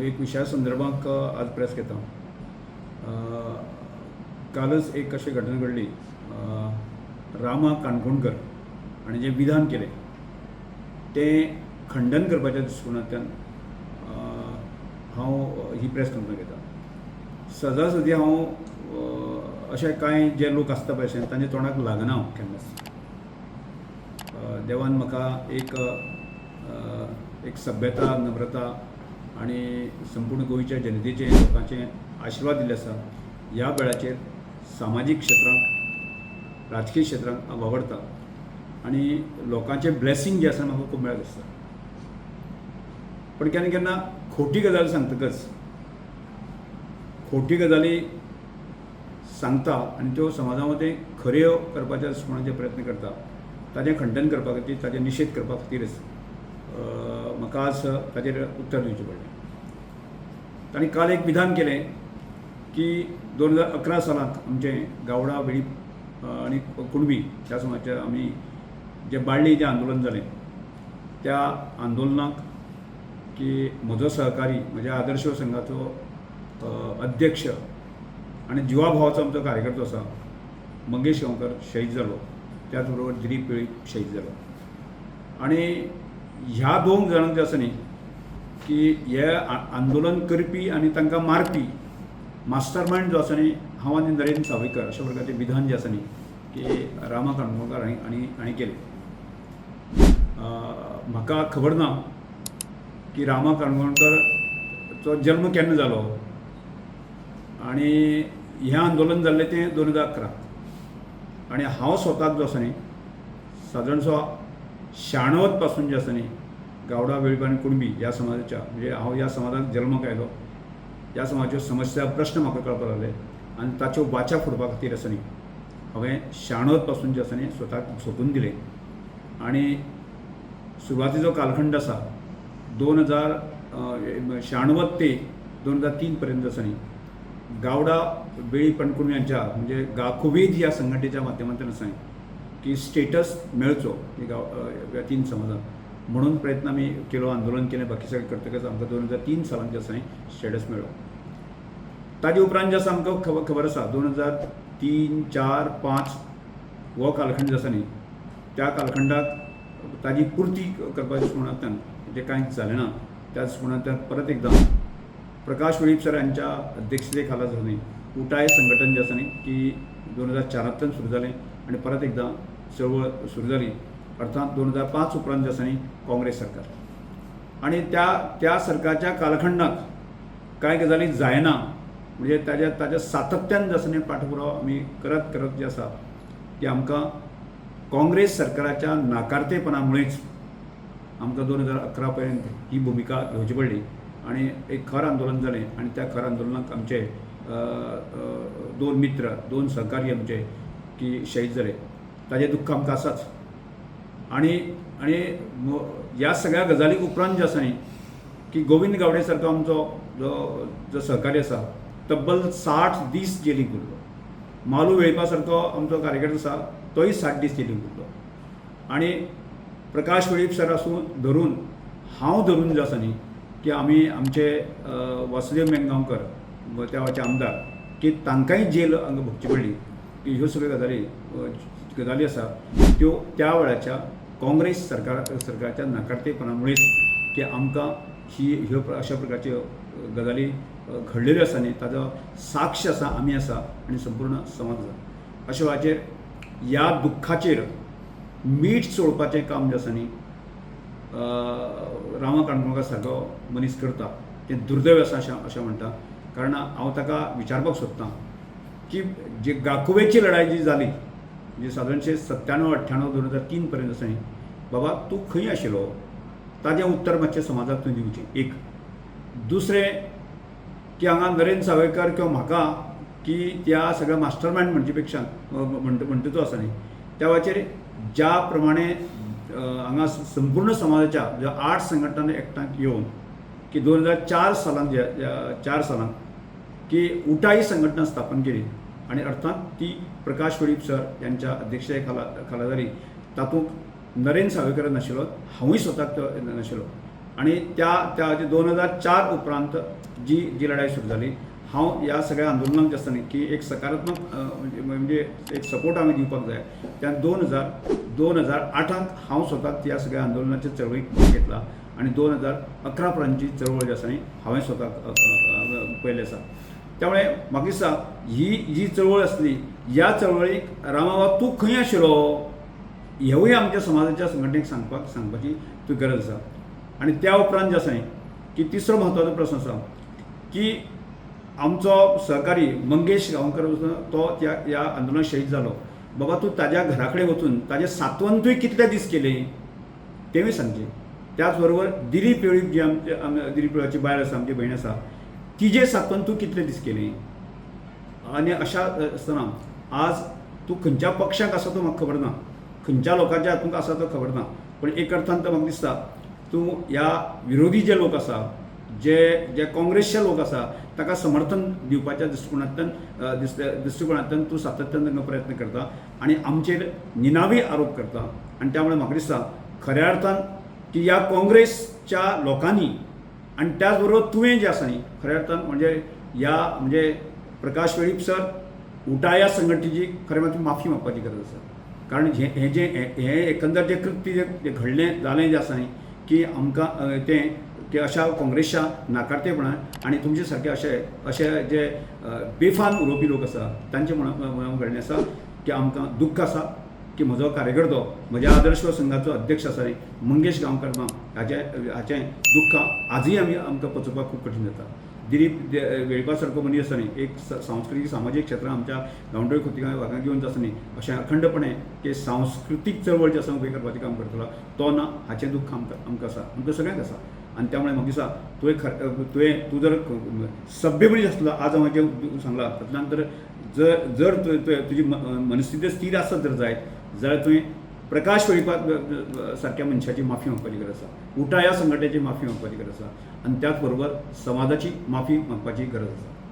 एक विशा संदर्भात आज प्रेस घेता. कालच एक अशी घटना घडली. रामा काणकोणकर आणि जे विधान केले ते खंडन करपाच्या दृश्टिकोनांतल्यान हांव ही प्रेस कॉन्फरन्स घेता. सजासजी हांव अशे कांय जे लोक आसता पळय अशें तांच्या तोंडाक लागना हांव केन्नाच. देवान म्हाका एक सभ्यता, नम्रता आणि संपूर्ण गोंयच्या जनतेचे लोकांचे आशिर्वाद दिल्ले आसा. ह्या वेळाचेर सामाजीक क्षेत्रांत, राजकीय क्षेत्रांत हांव वावरता आणि लोकांचे ब्लेसिंग जे आसा म्हाका खूब मेळत आसता. पण केन्ना केन्ना खोटी गजाल सांगतकच खोटी गजाली सांगता आणि त्यो समाजा मदें खऱ्यो करपाच्या दृश्टिकोनाचे प्रयत्न करता. ताचें खंडन करपा खातीर, ताचें निशेध करपा खातीरच म्हाका आज ताचेर उत्तर दिवचें पडलें. तांणी काल एक विधान केलें की 2011 सालांत आमचें गावडा, वेळीप आनी कुणबी ह्या समाजाचें आमी जें बाळ्ळी जें आंदोलन जालें त्या आंदोलनाक की म्हजो सहकारी, म्हज्या आदर्श संघाचो अध्यक्ष आनी जिवाभावाचो आमचो कार्यकर्तो आसा मंगेश गांवकर शहीद जालो. त्याच बरोबर दिलीप वेळीप शहीद जालो. आनी ह्या दोन जाणांक जे आसा न्ही की हे आंदोलन करपी आनी तांकां मारपी मास्टर मायंड जो आसा न्ही हांव आनी नरेंद्र सावयकर अशा प्रकारचें विधान जें आसा न्ही की रामा काणकोणकर हांणी केलें. म्हाका खबर ना की रामा काणकोणकरचो जल्म केन्ना जालो आनी हें आंदोलन जाल्लें तें 2011 आनी हांव स्वताक जो आसा न्ही सादारणसो 96 पासून जे आसा न्ही गावडा, वेळीप आनी कुणबी ह्या समाजाच्या, म्हणजे हांव ह्या समाजाक जल्माक आयलो, ह्या समाजाच्यो समस्या, प्रश्न म्हाका कळपाक लागले आनी ताच्यो वाचा फोडपा खातीर आसा न्ही हांवें 96 पासून जे आसा न्ही स्वताक सोंपून दिलें. आनी सुरवातीचो कालखंड आसा 2096 ते 2003 पर्यंत आसा न्ही गावडा, वेळीप आनी कुणबी हांच्या म्हणजे गाखोबेज ह्या संघटनेच्या माध्यमांतल्यान आसा की स्टेटस मेळचो ह्या तीन समाजांक म्हणून प्रयत्न आमी केलो, आंदोलन केलें, बाकी सगळें करतकच आमकां 2003 सालांत जे आसा स्टेटस मेळ्ळो. ताजे उपरांत जे आसा आमकां खबर आसा 2003, 4, 5 हो कालखंड जो आसा न्ही त्या कालखंडाक ताजी पुर्ती करपाच्या दृश्टिकोनांतल्यान जें कांयच जालें ना. त्या दृश्टिकोनांतल्यान परत एकदां प्रकाश वेळीप सर हांच्या अध्यक्षते खाला जो न्ही उटाय संघटन जें आसा न्ही की 2004 सुरू जालें आनी परत एकदां चळवळ सुरू जाली. अर्थात 2005 उपरांत जे आसा न्ही काँग्रेस सरकार आनी त्या सरकारच्या कालखंडाक कांय गजाली जायना म्हणजे ताज्या सातत्यान जे आसा न्ही पाठपुरावो आमी करत जे आसा की आमकां काँग्रेस सरकाराच्या नाकारतेपणामुळेच आमकां 2011 पर्यंत ही भुमिका घेवची पडली आनी एक खर आंदोलन जालें आनी त्या खर आंदोलनाक आमचे 2 मित्र, 2 सहकारी आमचे की शहीद जाले. ताजें दुख्ख आमकां आसाच. आनी ह्या सगळ्या गजाली उपरांत जे आसा न्ही की गोविंद गावडे सारको आमचो जो सहकारी आसा तब्बल 60 दीस जेलीक उरलो. मालू वेळपा सारको आमचो कार्यकर्तो आसा तोय 60 दीस जेलीक उरलो. आनी प्रकाश वेळीप सर आसूं धरून हांव धरून जे आसा न्ही की आमी आमचे वासुदेव मेंगांवकर त्या वेळाचे आमदार की तांकांय जेल हांगा भोगची पडली की ह्यो सगळ्यो गजाली आसा त्यो त्या वेळाच्या काँग्रेस सरकाराच्या नाकारतेपणामुळेच की आमकां ह्यो अशा प्रकारच्यो गजाली घडलेल्यो आसा न्ही ताजो साक्ष आसा, आमी आसा आनी संपूर्ण समाज आसा. अशा वेळाचेर ह्या दुख्खाचेर मीठ चोळपाचें काम जें आसा न्ही रामा काणकोणकर सारको मनीस करता तें दुर्दैव आसा अशें म्हणटा. कारण हांव ताका विचारपाक सोदतां की जी गाखोबेची लढाई जी जाली म्हणजे सादारणशे 97-98, 2003 पर्यंत आसा न्ही बाबा तूं खंय आशिल्लो ताजें उत्तर मातशें समाजाक तूं दिवचें. एक दुसरें की हांगा नरेंद्र सावयकर किंवा म्हाका की त्या सगळ्या मास्टर मायंड म्हणचे पेक्षा म्हणटा तो आसा न्ही त्या वेळाचेर ज्या प्रमाणे हांगा संपूर्ण समाजाच्या ज्या 8 संघटना एकठांय येवन की 2004 सालांत की उटाई संघटना स्थापन केली आणि अर्थात ती प्रकाश वेळीप सर यांच्या अध्यक्षते खाला जाली. तातूंत नरेंद्र सावयकर नाशिल्लो, हांवूय स्वताक नाशिल्लो. आणि त्या 2004 उपरांत जी लढाई सुरू झाली, हांव ह्या सगळ्या आंदोलनाक जे आसा न्ही की एक सकारात्मक म्हणजे एक सपोर्ट आमी दिवपाक जाय. त्या 2008 हांव स्वताक ह्या सगळ्या आंदोलनाच्या चळवळीक भाग घेतला आणि 2011 पर्यंतची चळवळ जी आसा न्ही हांवें स्वताक पळयल्ली आसा. त्यामुळे म्हाका दिसता ही चळवळ आसली, ह्या चळवळीक रामाबा तूं खंय आशिल्लो हेवूय आमच्या समाजाच्या संघटनेक सांगपाची गरज आसा. आणि त्या उपरांत जे आसा न्ही की तिसरो म्हत्वाचो प्रश्न आसा की आमचो सहकारी मंगेश गांवकर तो ह्या आंदोलनात शहीद जालो. बाबा तूं ताज्या घरा कडेन वचून ताजें सांत्वनूय कितले दीस केलें तेंवूय सांगचें. त्याच बरोबर दिलीप वेळीप जी दिलीप वेळाची बायल आसा, आमची भयण आसा, तिजें सांत्वन तूं कितले दीस केलें. आनी अशा आसतना आज तूं खंयच्या पक्षाक आसा तो म्हाका खबर ना, खंयच्या लोकांच्या हातूंत आसा तो खबर ना, पण एक अर्थान तर म्हाका दिसता तूं ह्या विरोधी जे लोक आसा, जे काँग्रेसचे लोक आसा, ताका समर्थन दिवपाच्या दृश्टिकोनांतल्यान तूं सातत्यान तांकां प्रयत्न करता आनी आमचेर निनावी आरोप करता. आनी त्यामुळे म्हाका दिसता खऱ्या अर्थान की ह्या काँग्रेसच्या लोकांनी आनी त्याच बरोबर तुवें जे आसा न्ही खऱ्या अर्थान म्हणजे प्रकाश वेळीप सर उटाया संघटनेची खरें म्हणजे माफी मागपाची गरज आसा. कारण हे एकंदर जे कृत्य जे घडलें जालें जे आसा न्ही की आमकां तें की अशा काँग्रेसच्या नाकारतेपणान आनी तुमचे सारके अशे जे बेफाम उलोवपी लोक आसा तांचे म्हणून घडलें आसा की आमकां दुख्ख आसा की म्हजो कार्यकर्तो, म्हज्या आदर्श संघाचो अध्यक्ष आसा न्ही मंगेश गांवकर हाचें दुख्ख आजूय आमकां पचोवपाक खूब कठीण जाता. दिलीप वेळपा सारको मनीस आसा न्ही एक सांस्कृतीक सामाजीक क्षेत्रांत आमच्या गांवडोळी खोतिगांव वागां घेवन आसा न्ही अशें अखंडपणे की सांस्कृतीक चळवळ जी आसा उबी करपाचें काम करतलो तो ना, हाचें दुख्ख आमकां आसा, आमकां सगळ्यांक आसा. आनी त्यामुळे म्हाका दिसता तूं जर सभ्य मनीस आसलो, आज हांव जें सांगलां तातूंतल्यान तर जर तुजी मनस्थिती स्थिर आसत जर जायत जाल्यार तुवें प्रकाश वेळीपा सारक्या मनशाची माफी मागपाची गरज आसा, उटाया संघटनेची माफी मागपाची गरज आसा आनी त्याच बरोबर समाजाची माफी मागपाची गरज आसा.